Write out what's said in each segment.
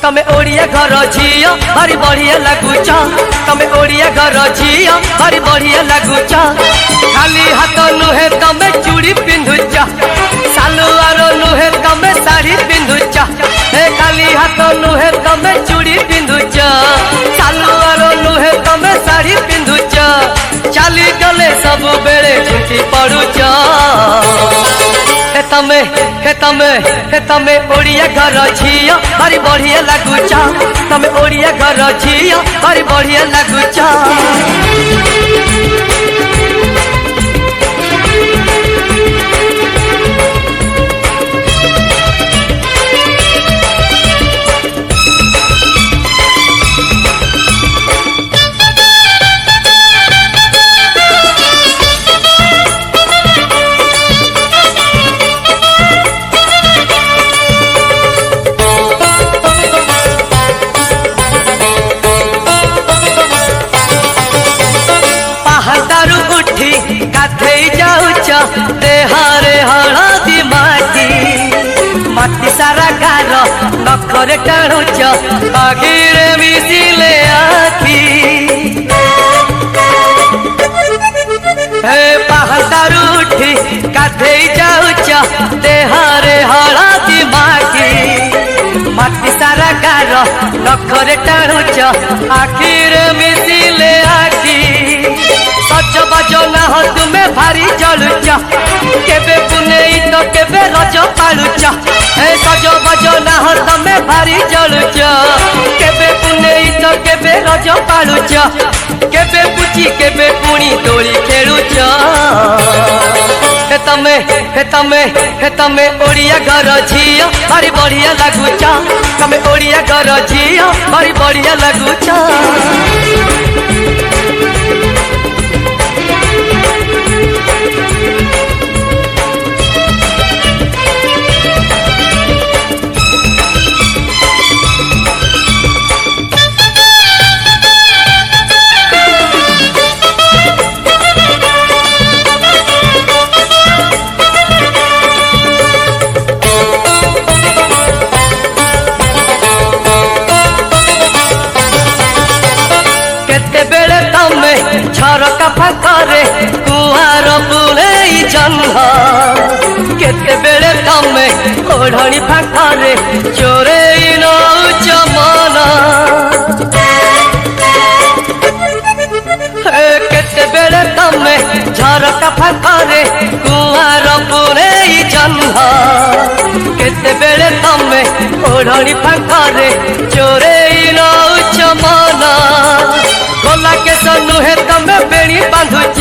तमे ओडिया घर झियो भारी बढ़िया लगुच तमे ओडिया घर झियो भारी बढ़िया लगुच खाली हाथ नुहे तमे चूड़ी पिंधुच सालुआर नुहे तमे साड़ी पिंधुच खाली हाथ नुहे तमे चूड़ी पिंधुच सालुआर नुहे तमे साड़ी पिंधुच चली गले सब बेले झुंटी पड़ुच तमे ओडिया घर झियो भारी बढ़िया लगुच तमे ओडिया घर झियो भारी बढ़िया लगुच गाधे जाऊच देहरे हलदी माटी सारा गार नखरे टाणुच बागीरे मिसिले आखी पहाड़ू उठी गाधे जाऊच देहरे हलदी माटी सारा गार नखरे टाणुच आखिरे मिसिले आखी सज बाज ना हो तुम्हें भारी जलुच केबे पुनेई तो केबे रज पालुच सज बाज ना हो तुम्हें भारी जलुच केबे पुनेई तो केबे रज पालुच केबे पूछी केबे पुणी दोली खेलुच तमे ओडिया घर झियो भारी बढ़िया लगुच तमे ओडिया घर झियो भारी बढ़िया लगुच झरका फाकरे कुआर बुले जन्ह केते बेले तमे ओढ़णी फाकरे चोरे नौच मन केते बेले तमे झरका फाकरे कुआर बुले जन्ह केते बेले तमे ओढ़णी फाकरे चोरे नौच मन गोला के नुहे तमे बेणी बांधुच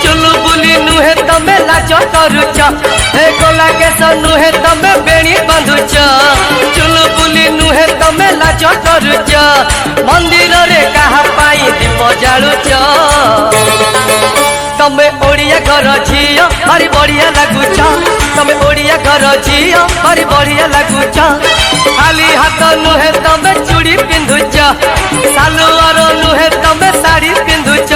चुलु बुली नुहे तमे लाज करुच गोला के नुहे तमे बेणी बांधुच चुलु बुली नुहे तमे लाज करुच मंदिर रे कहा पाई दीप जालुच तमे ओडिया घर झियो भारी बढ़िया लगुच तमे ओडिया घर झियो भारी बढ़िया लगुच खाली हाथ नुहे तमे चूड़ी पिंधुच सालुआर नुहे तमे साड़ी पिंधुच।